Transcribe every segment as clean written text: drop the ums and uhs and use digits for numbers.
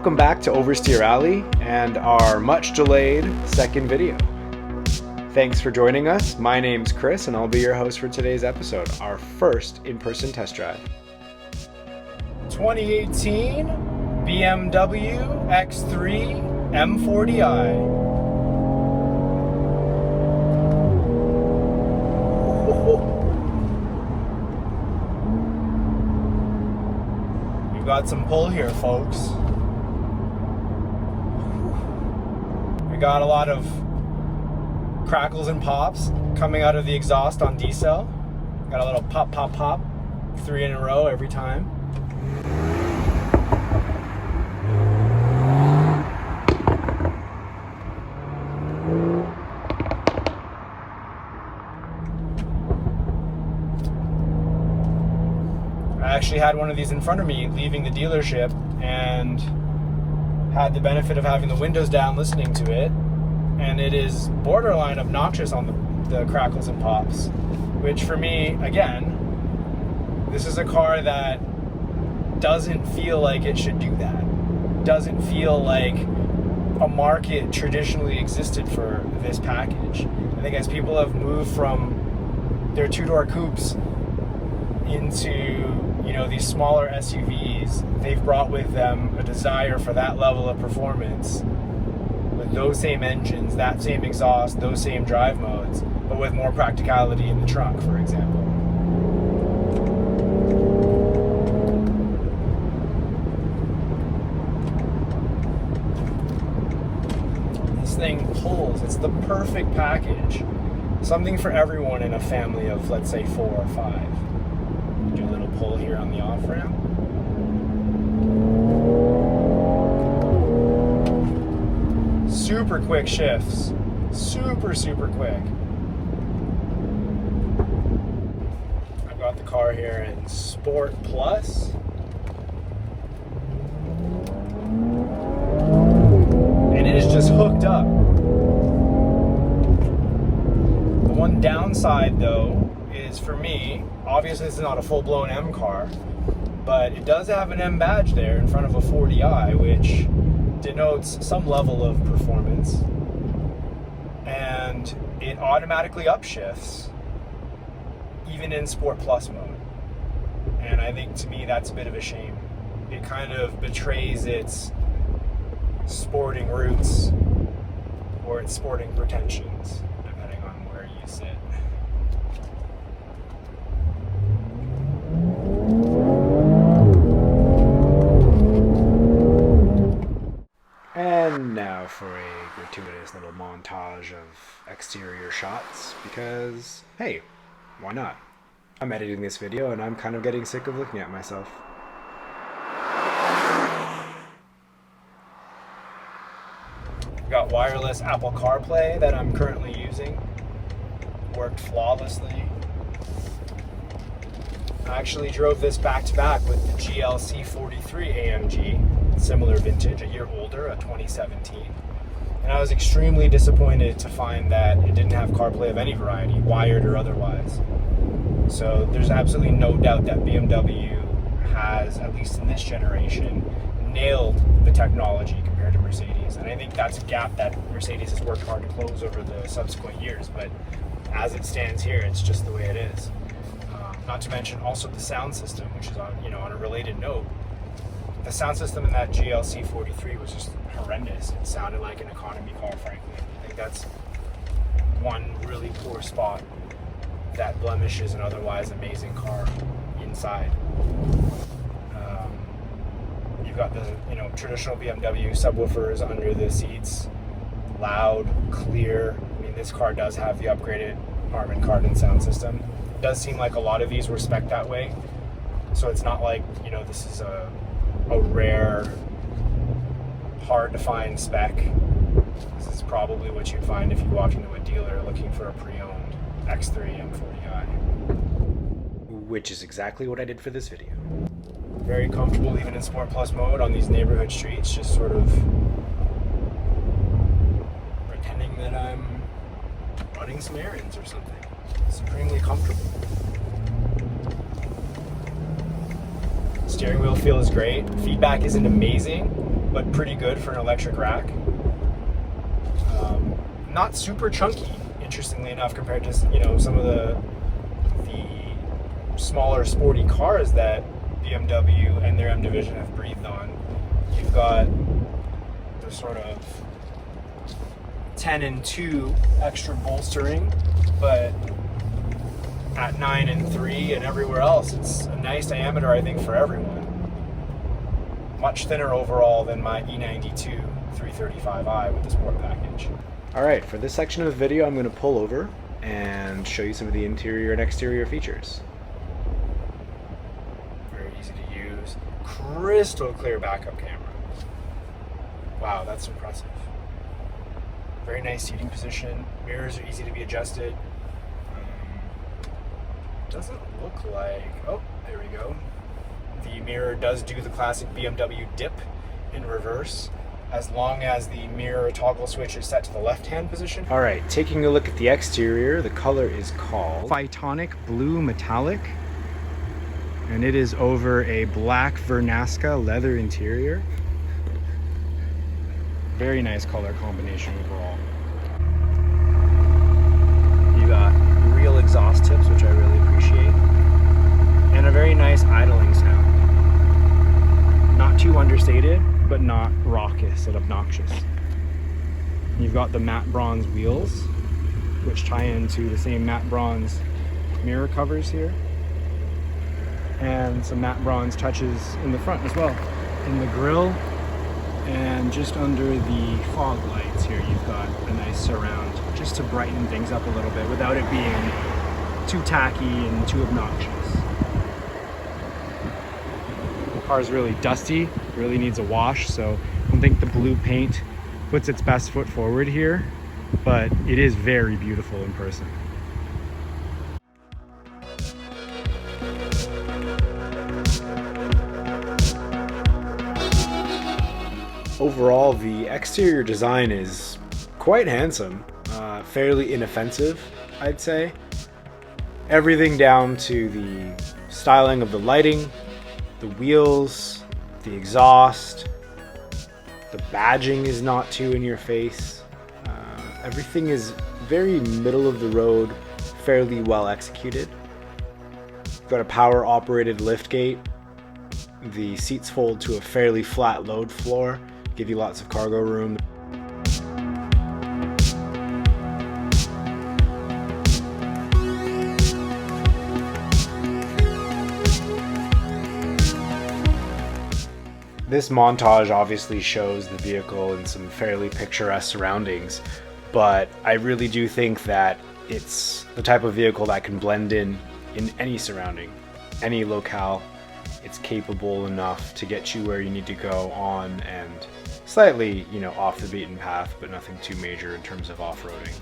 Welcome back to Oversteer Alley and our much delayed second video. Thanks for joining us. My name's Chris and I'll be your host for today's episode, our first in-person test drive. 2018 BMW X4 M40i. We've got some pull here, folks. We got a lot of crackles and pops coming out of the exhaust on D-cell. Got a little pop, pop, pop, 3 in a row every time. I actually had one of these in front of me leaving the dealership and had the benefit of having the windows down listening to it, and it is borderline obnoxious on the crackles and pops, which for me, again, this is a car that doesn't feel like it should do that. Doesn't feel like a market traditionally existed for this package. I think as people have moved from their two-door coupes into, these smaller SUVs, they've brought with them a desire for that level of performance with those same engines, that same exhaust, those same drive modes, but with more practicality in the trunk, for example. This thing pulls. It's the perfect package. Something for everyone in a family of, let's say, 4 or 5. Do a little pull here on the off-ramp. Super quick shifts. Super, super quick. I've got the car here in Sport Plus. And it is just hooked up. The one downside, though, is for me, obviously this is not a full-blown M car, but it does have an M badge there in front of a 40i, which denotes some level of performance, and it automatically upshifts even in Sport Plus mode, and I think to me that's a bit of a shame. It kind of betrays its sporting roots or its sporting pretensions, depending on where you sit. And now for a gratuitous little montage of exterior shots, because, hey, why not? I'm editing this video and I'm kind of getting sick of looking at myself. I've got wireless Apple CarPlay that I'm currently using. Worked flawlessly. I actually drove this back-to-back with the GLC 43 AMG, similar vintage, a year older, a 2017. And I was extremely disappointed to find that it didn't have CarPlay of any variety, wired or otherwise. So there's absolutely no doubt that BMW has, at least in this generation, nailed the technology compared to Mercedes. And I think that's a gap that Mercedes has worked hard to close over the subsequent years. But as it stands here, it's just the way it is. Not to mention also the sound system, which is on a related note. The sound system in that GLC 43 was just horrendous. It sounded like an economy car, frankly. I think that's one really poor spot that blemishes an otherwise amazing car inside. You've got the traditional BMW subwoofers under the seats, loud, clear. I mean, this car does have the upgraded Harman Kardon sound system. It does seem like a lot of these were spec'd that way, so it's not like this is a rare, hard to find spec. This is probably what you'd find if you walked into a dealer looking for a pre-owned X4 M40i, which is exactly what I did for this video. Very comfortable even in Sport Plus mode on these neighborhood streets, just sort of pretending that I'm running some errands or something. Supremely comfortable. Steering wheel feels great. Feedback isn't amazing, but pretty good for an electric rack. Not super chunky, interestingly enough, compared to, you know, some of the smaller sporty cars that BMW and their M division have breathed on. You've got the sort of 10 and 2 extra bolstering, but at 9 and 3 and everywhere else, it's a nice diameter, I think, for everyone. Much thinner overall than my E92 335i with the sport package. All right, for this section of the video, I'm going to pull over and show you some of the interior and exterior features. Very easy to use. Crystal clear backup camera. Wow, that's impressive. Very nice seating position. Mirrors are easy to be adjusted. Doesn't look like, oh, there we go. The mirror does do the classic BMW dip in reverse, as long as the mirror toggle switch is set to the left-hand position. All right, taking a look at the exterior, the color is called Phytonic Blue Metallic, and it is over a black Vernasca leather interior. Very nice color combination overall. You got real exhaust tips, which I really appreciate, and a very nice idling sound. Not too understated, but not raucous and obnoxious. You've got the matte bronze wheels, which tie into the same matte bronze mirror covers here, and some matte bronze touches in the front as well. In the grille and just under the fog lights here, you've got a nice surround just to brighten things up a little bit without it being too tacky and too obnoxious. The car is really dusty, really needs a wash, so I don't think the blue paint puts its best foot forward here, but it is very beautiful in person. Overall, the exterior design is quite handsome, fairly inoffensive, I'd say. Everything down to the styling of the lighting, the wheels, the exhaust, the badging is not too in your face. Everything is very middle of the road, fairly well executed. Got a power operated liftgate. The seats fold to a fairly flat load floor, give you lots of cargo room. This montage obviously shows the vehicle in some fairly picturesque surroundings, but I really do think that it's the type of vehicle that can blend in any surrounding, any locale. It's capable enough to get you where you need to go on and slightly, you know, off the beaten path, but nothing too major in terms of off-roading.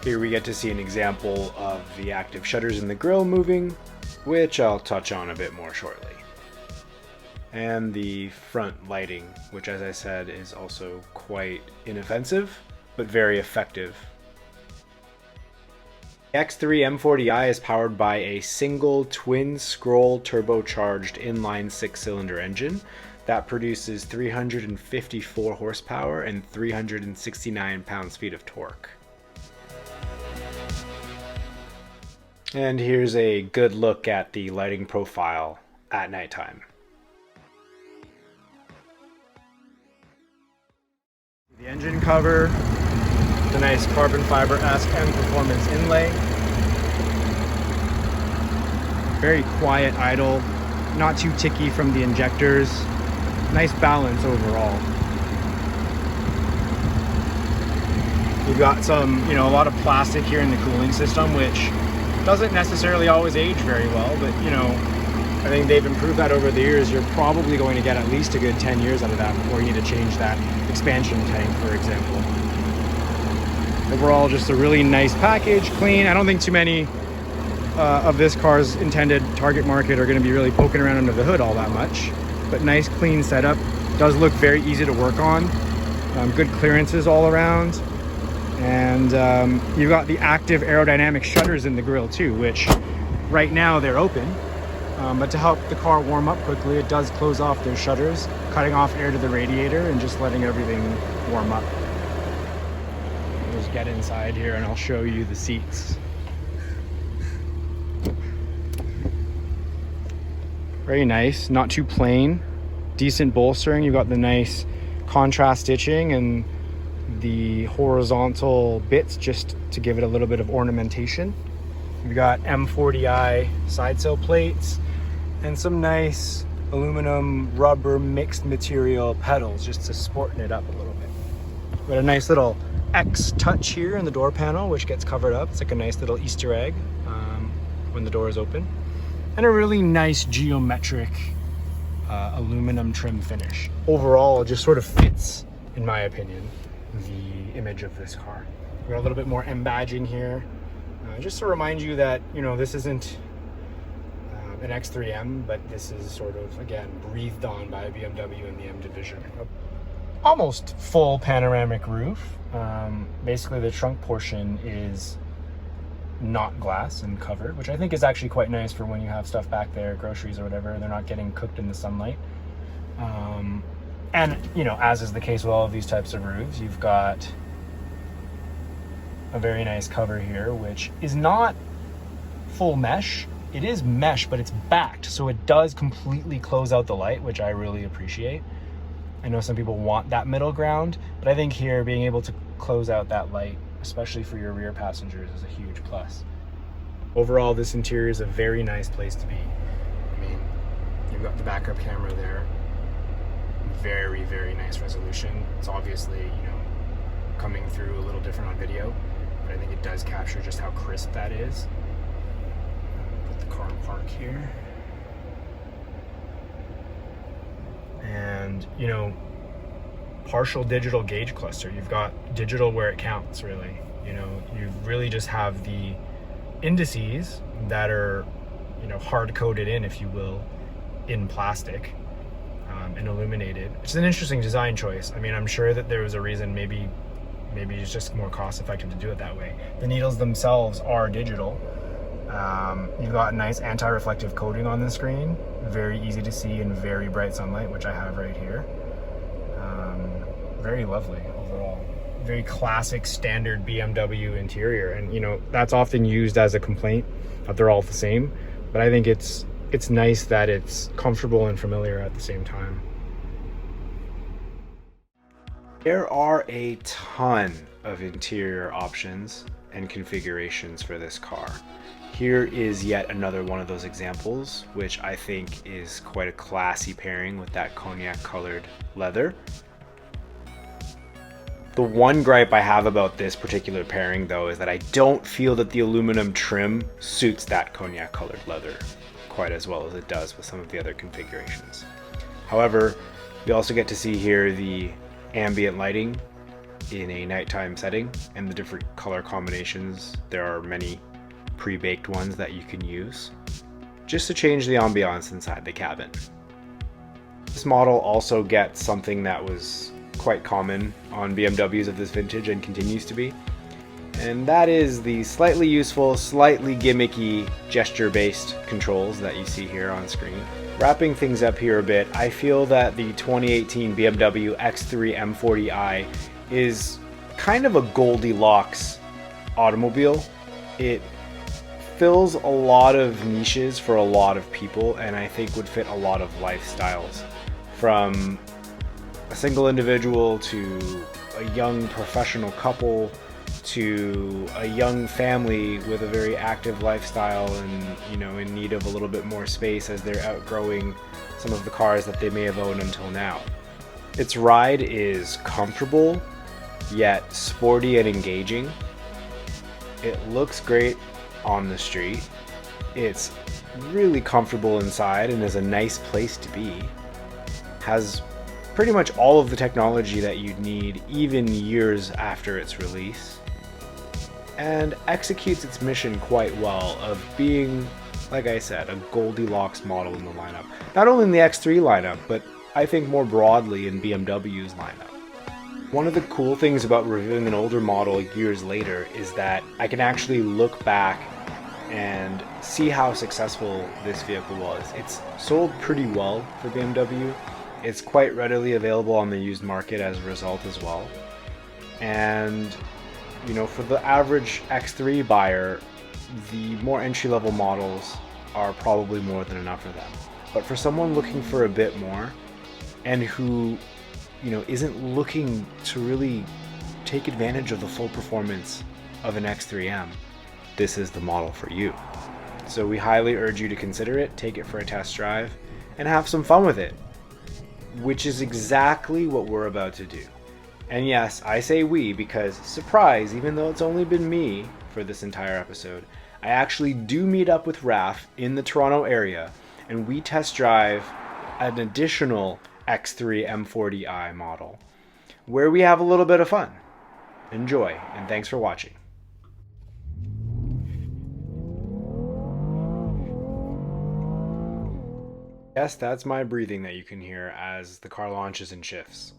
Here we get to see an example of the active shutters in the grille moving, which I'll touch on a bit more shortly. And the front lighting, which, as I said, is also quite inoffensive, but very effective. The X4 M40i is powered by a single twin-scroll turbocharged inline 6-cylinder engine that produces 354 horsepower and 369 pounds-feet of torque. And here's a good look at the lighting profile at nighttime. The engine cover, the nice carbon fiber-esque M Performance inlay. Very quiet idle, not too ticky from the injectors. Nice balance overall. You've got some, a lot of plastic here in the cooling system, which doesn't necessarily always age very well, but I think they've improved that over the years. You're probably going to get at least a good 10 years out of that before you need to change that expansion tank, for example. Overall, just a really nice package, clean. I don't think too many of this car's intended target market are going to be really poking around under the hood all that much, but nice clean setup. Does look very easy to work on. Good clearances all around, And you've got the active aerodynamic shutters in the grille too, which right now they're open. But to help the car warm up quickly, it does close off those shutters, cutting off air to the radiator and just letting everything warm up. We'll just get inside here and I'll show you the seats. Very nice, not too plain, decent bolstering. You've got the nice contrast stitching and the horizontal bits just to give it a little bit of ornamentation. We've got M40i side sill plates and some nice aluminum rubber mixed material pedals just to sporten it up a little bit. We've got a nice little X touch here in the door panel, which gets covered up. It's like a nice little Easter egg when the door is open. And a really nice geometric aluminum trim finish. Overall, it just sort of fits, in my opinion, the image of this car. We've got a little bit more M badging here. Just to remind you that, you know, this isn't an X3M, but this is sort of, again, breathed on by BMW in the M division. Almost full panoramic roof. Basically, the trunk portion is not glass and covered, which I think is actually quite nice for when you have stuff back there, groceries or whatever, they're not getting cooked in the sunlight. And, you know, as is the case with all of these types of roofs, you've got a very nice cover here, which is not full mesh. It is mesh, but it's backed, so it does completely close out the light, which I really appreciate. I know some people want that middle ground, but I think here being able to close out that light, especially for your rear passengers, is a huge plus. Overall, this interior is a very nice place to be. I mean, you've got the backup camera there. Very, very nice resolution. It's obviously, you know, coming through a little different on video, but I think it does capture just how crisp that is. Put the car in park here. And, you know, partial digital gauge cluster. You've got digital where it counts, really. You know, you really just have the indices that are, you know, hard coded in, if you will, in plastic and illuminated, which is an interesting design choice. I mean, I'm sure that there was a reason, maybe it's just more cost effective to do it that way. The needles themselves are digital. You've got a nice anti-reflective coating on the screen, very easy to see in very bright sunlight, which I have right here. Very lovely overall. Very classic standard BMW interior, and you know, that's often used as a complaint that they're all the same, but I think it's nice that it's comfortable and familiar at the same time. There are a ton of interior options and configurations for this car. Here is yet another one of those examples, which I think is quite a classy pairing with that cognac colored leather. The one gripe I have about this particular pairing, though, is that I don't feel that the aluminum trim suits that cognac colored leather quite as well as it does with some of the other configurations. However, we also get to see here the ambient lighting in a nighttime setting and the different color combinations. There are many pre-baked ones that you can use just to change the ambiance inside the cabin. This model also gets something that was quite common on BMWs of this vintage and continues to be, and that is the slightly useful, slightly gimmicky gesture-based controls that you see here on screen. Wrapping things up here a bit, I feel that the 2018 BMW X4 M40i is kind of a Goldilocks automobile. It fills a lot of niches for a lot of people, and I think would fit a lot of lifestyles, from a single individual to a young professional couple to a young family with a very active lifestyle and, you know, in need of a little bit more space as they're outgrowing some of the cars that they may have owned until now. Its ride is comfortable yet sporty and engaging. It looks great on the street. It's really comfortable inside and is a nice place to be. Has pretty much all of the technology that you'd need even years after its release, and executes its mission quite well of being, like I said, a Goldilocks model in the lineup. Not only in the X3 lineup, but I think more broadly in BMW's lineup. One of the cool things about reviewing an older model years later is that I can actually look back and see how successful this vehicle was. It's sold pretty well for BMW. It's quite readily available on the used market as a result as well. And you know, for the average X3 buyer, the more entry-level models are probably more than enough for them. But for someone looking for a bit more and who, you know, isn't looking to really take advantage of the full performance of an X3M, this is the model for you. So we highly urge you to consider it, take it for a test drive, and have some fun with it, which is exactly what we're about to do. And yes, I say we because, surprise, even though it's only been me for this entire episode, I actually do meet up with Raf in the Toronto area, and we test drive an additional X3 M40i model, where we have a little bit of fun. Enjoy, and thanks for watching. Yes, that's my breathing that you can hear as the car launches and shifts.